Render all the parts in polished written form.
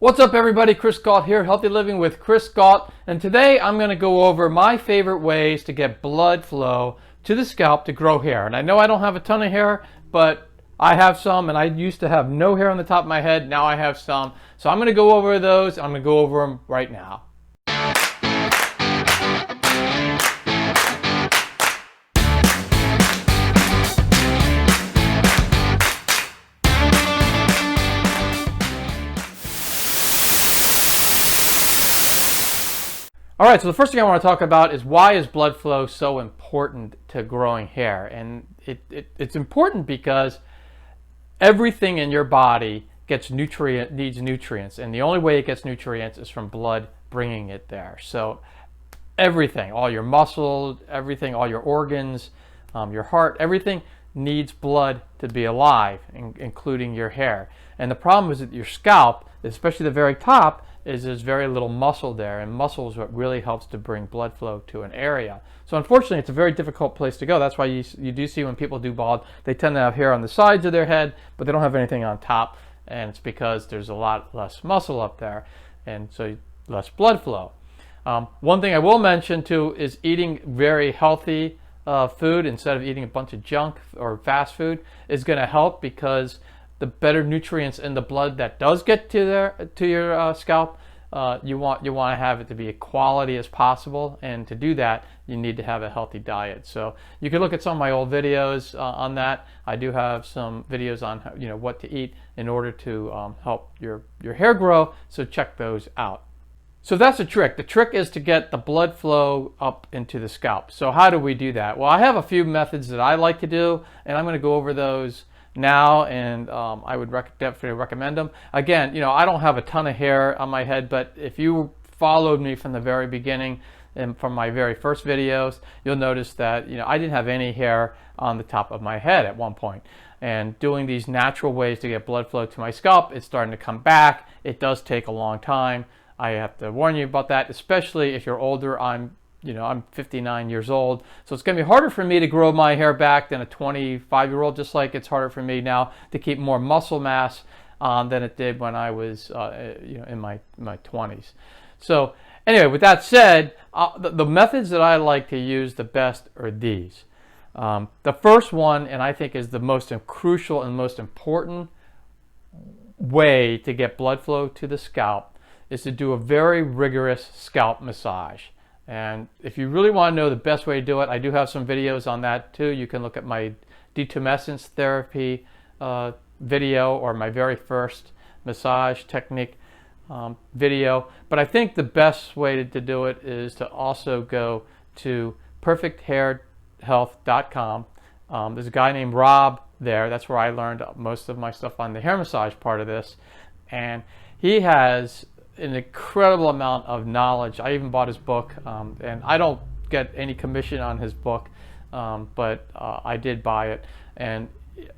What's up everybody, Chris Gault here, Healthy Living with Chris Gault, and today I'm going to go over my favorite ways to get blood flow to the scalp to grow hair. And I know I don't have a ton of hair, but I have some, and I used to have no hair on the top of my head. Now I have some. So I'm going to go over those. I'm going to go over them right now. All right, so the first thing I want to talk about is why is blood flow so important to growing hair? And it's important because everything in your body needs nutrients, and the only way it gets nutrients is from blood bringing it there. So everything, all your muscles, everything, all your organs, your heart, everything needs blood to be alive, including your hair. And the problem is that your scalp, especially the very top, is there's very little muscle there, and muscle is what really helps to bring blood flow to an area. So unfortunately, it's a very difficult place to go. That's why you do see when people do bald, they tend to have hair on the sides of their head, but they don't have anything on top, and it's because there's a lot less muscle up there, and so less blood flow. One thing I will mention too is eating very healthy food instead of eating a bunch of junk or fast food is going to help, because the better nutrients in the blood that does get to your scalp, you want to have it to be as quality as possible, and to do that you need to have a healthy diet. So you can look at some of my old videos on that. I do have some videos on what to eat in order to help your hair grow, so check those out. So that's the trick. The trick is to get the blood flow up into the scalp. So how do we do that? Well, I have a few methods that I like to do, and I'm going to go over those now, and I would definitely recommend them. Again, I don't have a ton of hair on my head, but if you followed me from the very beginning and from my very first videos, you'll notice that I didn't have any hair on the top of my head at one point. And doing these natural ways to get blood flow to my scalp, it's starting to come back. It does take a long time. I have to warn you about that, especially if you're older. I'm 59 years old, so it's going to be harder for me to grow my hair back than a 25-year-old, just like it's harder for me now to keep more muscle mass than it did when I was in my 20s. So anyway, with that said, the methods that I like to use the best are these. The first one, and I think is the most crucial and most important way to get blood flow to the scalp, is to do a very rigorous scalp massage. And if you really want to know the best way to do it, I do have some videos on that too. You can look at my detumescence therapy video, or my very first massage technique video. But I think the best way to do it is to also go to perfecthairhealth.com. There's a guy named Rob there. That's where I learned most of my stuff on the hair massage part of this. And he has an incredible amount of knowledge. I even bought his book, and I don't get any commission on his book, but I did buy it, and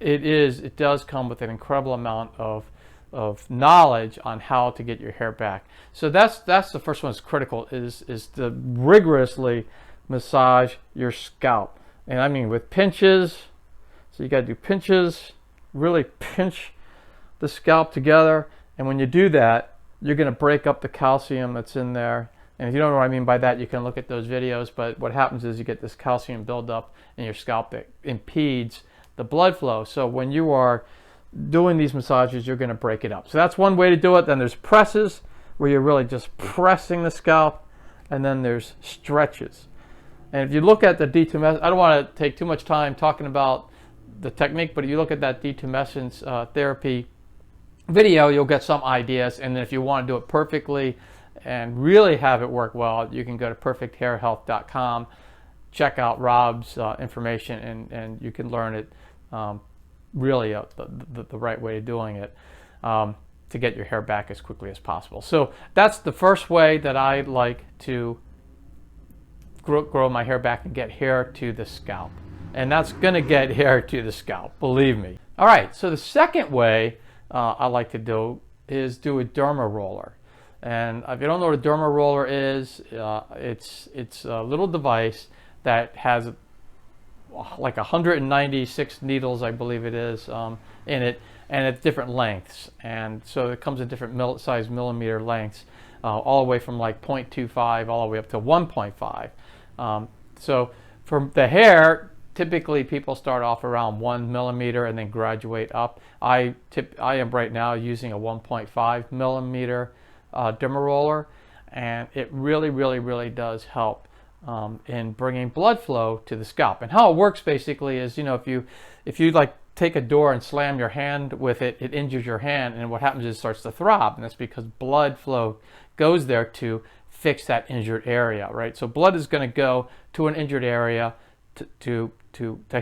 it does come with an incredible amount of knowledge on how to get your hair back. So that's the first one that's critical, is to rigorously massage your scalp, and I mean with pinches. So you got to do pinches, really pinch the scalp together, and when you do that, you're going to break up the calcium that's in there. And if you don't know what I mean by that, you can look at those videos. But what happens is you get this calcium buildup in your scalp that impedes the blood flow. So when you are doing these massages, you're going to break it up. So that's one way to do it. Then there's presses, where you're really just pressing the scalp. And then there's stretches. And if you look at the detumescence, I don't want to take too much time talking about the technique, but if you look at that detumescence therapy video, you'll get some ideas. And then if you want to do it perfectly and really have it work well, you can go to perfecthairhealth.com, check out Rob's information, and you can learn it really the right way of doing it to get your hair back as quickly as possible. So that's the first way that I like to grow my hair back and get hair to the scalp. And that's going to get hair to the scalp, believe me. All right, so the second way I like to do is do a Derma roller. And if you don't know what a Derma roller is, it's a little device that has like 196 needles, I believe it is, in it, and at different lengths. And so it comes in different size millimeter lengths, all the way from like 0.25 all the way up to 1.5. So for the hair, typically people start off around 1 millimeter and then graduate up. I am right now using a 1.5 millimeter Derma roller, and it really does help in bringing blood flow to the scalp. And how it works basically is, if you like take a door and slam your hand with it, it injures your hand, and what happens is it starts to throb, and that's because blood flow goes there to fix that injured area, right? So blood is going to go to an injured area to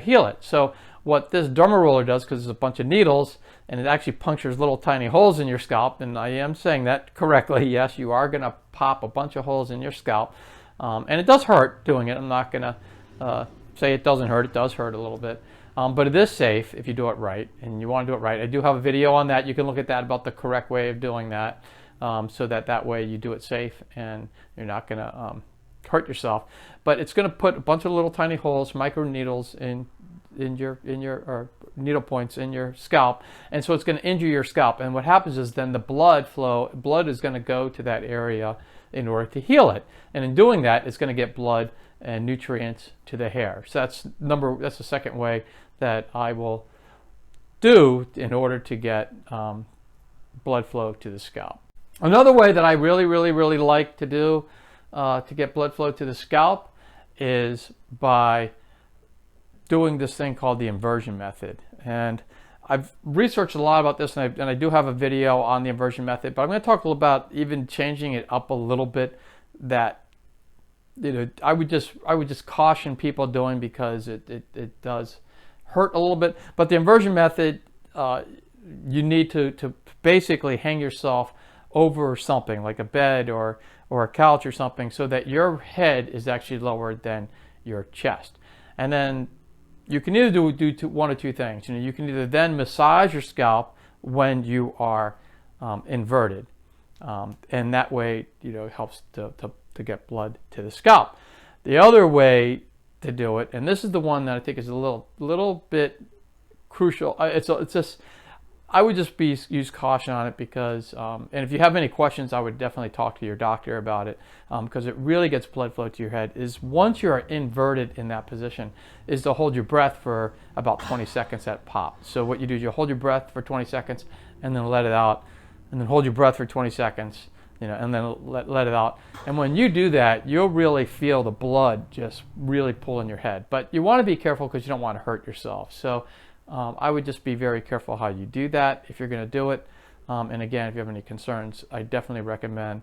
heal it. So what this Derma roller does, because it's a bunch of needles and it actually punctures little tiny holes in your scalp, and I am saying that correctly, yes, you are going to pop a bunch of holes in your scalp, and it does hurt doing it. I'm not going to say it doesn't hurt. It does hurt a little bit, but it is safe if you do it right, and you want to do it right. I do have a video on that. You can look at that about the correct way of doing that, so that way you do it safe and you're not going to hurt yourself. But it's going to put a bunch of little tiny holes, micro needles in your or needle points in your scalp, and so it's going to injure your scalp. And what happens is then the blood is going to go to that area in order to heal it, and in doing that, it's going to get blood and nutrients to the hair. So that's the second way that I will do in order to get blood flow to the scalp. Another way that I really like to do to get blood flow to the scalp is by doing this thing called the inversion method. And I've researched a lot about this, and I do have a video on the inversion method, but I'm going to talk a little about even changing it up a little bit, that I would just caution people doing, because it does hurt a little bit. But the inversion method, you need to basically hang yourself over something like a bed or a couch or something, so that your head is actually lower than your chest. And then you can either do one of two things. You can either then massage your scalp when you are inverted, and that way it helps to get blood to the scalp. The other way to do it, and this is the one that I think is a little bit crucial. It's just, I would just use caution on it, because and if you have any questions, I would definitely talk to your doctor about it, because it really gets blood flow to your head. Is once you are inverted in that position, is to hold your breath for about 20 seconds at pop. So what you do is you hold your breath for 20 seconds and then let it out, and then hold your breath for 20 seconds, and then let it out. And when you do that, you'll really feel the blood just really pull in your head. But you want to be careful, because you don't want to hurt yourself. So I would just be very careful how you do that if you're going to do it. And again, if you have any concerns, I definitely recommend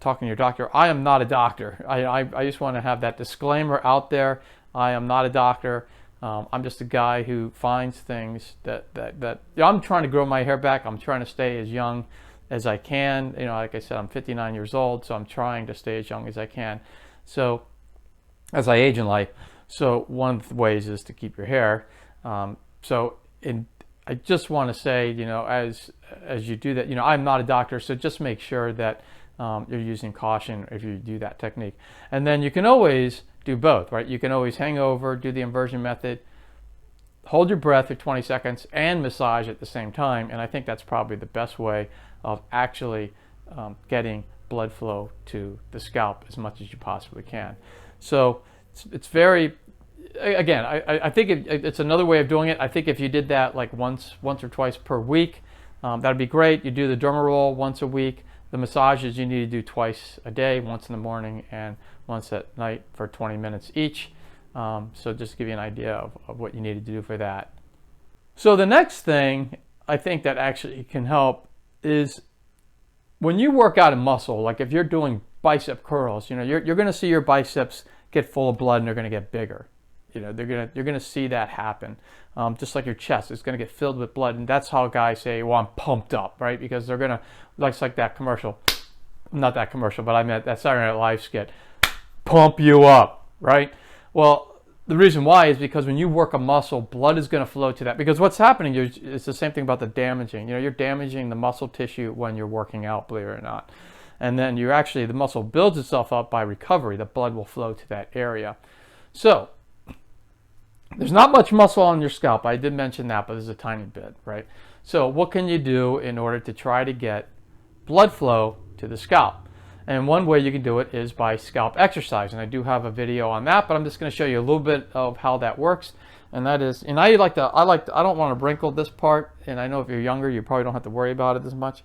talking to your doctor. I am not a doctor. I just want to have that disclaimer out there. I am not a doctor. I'm just a guy who finds things that I'm trying to grow my hair back. I'm trying to stay as young as I can. Like I said, I'm 59 years old, so I'm trying to stay as young as I can. So as I age in life, so one of the ways is to keep your hair. I just want to say, as you do that, I'm not a doctor, so just make sure that you're using caution if you do that technique. And then you can always do both, right? You can always hang over, do the inversion method, hold your breath for 20 seconds, and massage at the same time. And I think that's probably the best way of actually getting blood flow to the scalp as much as you possibly can. So it's very, again, I think it's another way of doing it. I think if you did that like once or twice per week, that'd be great. You do the Derma roll once a week. The massages you need to do twice a day, once in the morning and once at night for 20 minutes each. So just to give you an idea of what you need to do for that. So the next thing I think that actually can help is when you work out a muscle, like if you're doing bicep curls, you're going to see your biceps get full of blood and they're going to get bigger. You're going to see that happen. Just like your chest is going to get filled with blood, and that's how guys say, well, I'm pumped up, right? Because they're going to, like that commercial, not that commercial, but I meant that Saturday Night Live skit, pump you up, right? Well, the reason why is because when you work a muscle, blood is going to flow to that. Because what's happening is it's the same thing about the damaging. You're damaging the muscle tissue when you're working out, believe it or not. And then the muscle builds itself up by recovery. The blood will flow to that area. So There's not much muscle on your scalp. I did mention that, but there's a tiny bit, right? So what can you do in order to try to get blood flow to the scalp? And one way you can do it is by scalp exercise. And I do have a video on that, but I'm just going to show you a little bit of how that works. And that is, and I don't want to wrinkle this part. And I know if you're younger, you probably don't have to worry about it as much.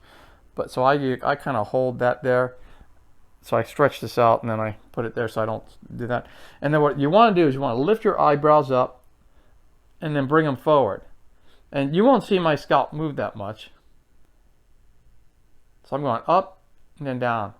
But so I kind of hold that there. So I stretch this out and then I put it there so I don't do that. And then what you want to do is you want to lift your eyebrows up and then bring them forward. And you won't see my scalp move that much. So I'm going up and then down.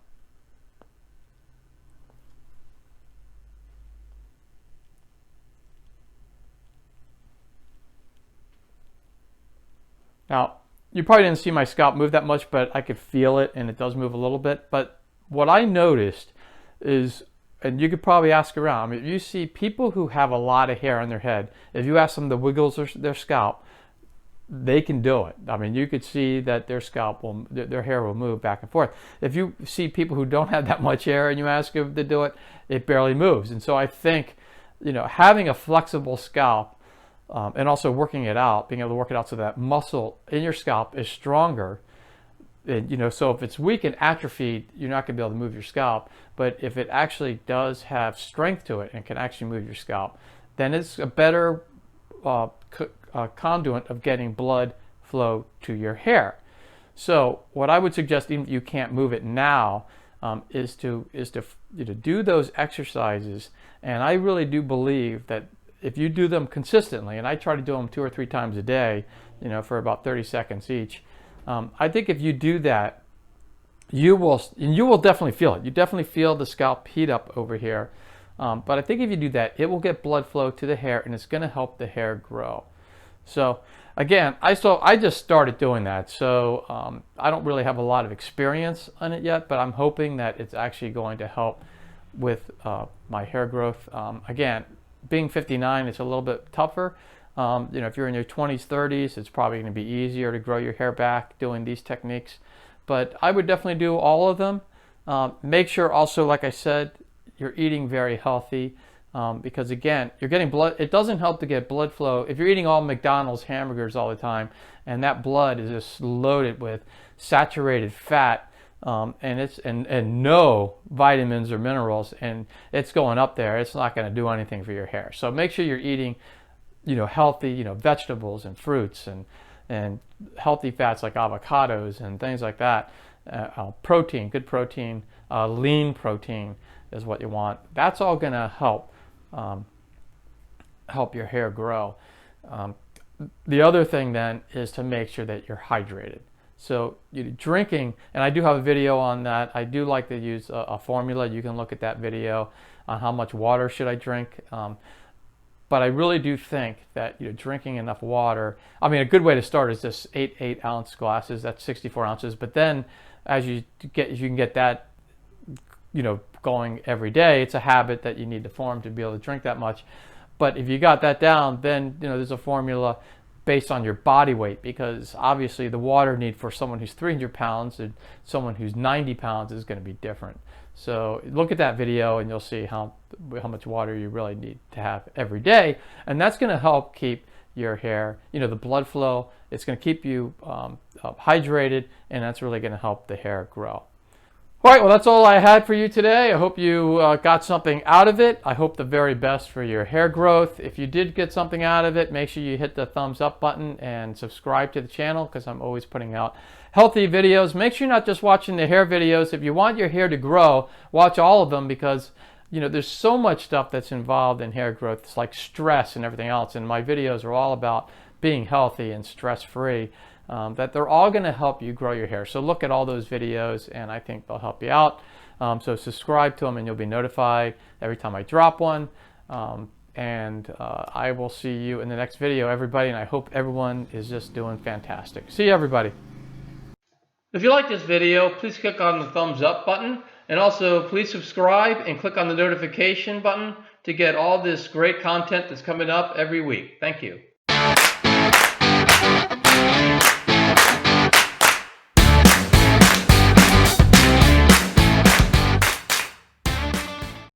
Now, you probably didn't see my scalp move that much, but I could feel it and it does move a little bit. But what I noticed is, and you could probably ask around, I mean, if you see people who have a lot of hair on their head, if you ask them to wiggle their scalp, they can do it. I mean, you could see that their scalp will, their hair will move back and forth. If you see people who don't have that much hair and you ask them to do it, it barely moves. And so I think, having a flexible scalp and also working it out, being able to work it out so that muscle in your scalp is stronger. And, so if it's weak and atrophied, you're not going to be able to move your scalp. But if it actually does have strength to it and can actually move your scalp, then it's a better conduit of getting blood flow to your hair. So what I would suggest, even if you can't move it now, is to do those exercises. And I really do believe that if you do them consistently, and I try to do them 2 or 3 times a day, for about 30 seconds each, I think if you do that, you will definitely feel it. You definitely feel the scalp heat up over here. But I think if you do that, it will get blood flow to the hair, and it's going to help the hair grow. So again, I just started doing that, so I don't really have a lot of experience on it yet, but I'm hoping that it's actually going to help with my hair growth. Again, being 59, it's a little bit tougher. If you're in your 20s, 30s, it's probably going to be easier to grow your hair back doing these techniques. But I would definitely do all of them. Make sure also, like I said, you're eating very healthy. Because again, you're getting blood. It doesn't help to get blood flow if you're eating all McDonald's hamburgers all the time, and that blood is just loaded with saturated fat, and no vitamins or minerals, and it's going up there. It's not going to do anything for your hair. So make sure you're eating, healthy, vegetables and fruits and healthy fats like avocados and things like that. Protein, good protein, lean protein is what you want. That's all going to help your hair grow. The other thing then is to make sure that you're hydrated. So drinking, and I do have a video on that. I do like to use a formula. You can look at that video on how much water should I drink. But I really do think that drinking enough water, I mean, a good way to start is just 8 ounce glasses. That's 64 ounces. But then as you can get that going every day, it's a habit that you need to form to be able to drink that much. But if you got that down, then there's a formula based on your body weight, because obviously the water need for someone who's 300 pounds and someone who's 90 pounds is going to be different. So look at that video and you'll see how much water you really need to have every day, and that's going to help keep your hair, the blood flow. It's going to keep you hydrated, and that's really going to help the hair grow. All right, well, that's all I had for you today. I hope you got something out of it. I hope the very best for your hair growth. If you did get something out of it, make sure you hit the thumbs up button and subscribe to the channel, because I'm always putting out healthy videos. Make sure you're not just watching the hair videos. If you want your hair to grow, watch all of them, because there's so much stuff that's involved in hair growth. It's like stress and everything else, and my videos are all about being healthy and stress-free. That they're all going to help you grow your hair. So look at all those videos, and I think they'll help you out. So subscribe to them, and you'll be notified every time I drop one. I will see you in the next video, everybody, and I hope everyone is just doing fantastic. See you, everybody. If you like this video, please click on the thumbs up button, and also please subscribe and click on the notification button to get all this great content that's coming up every week. Thank you.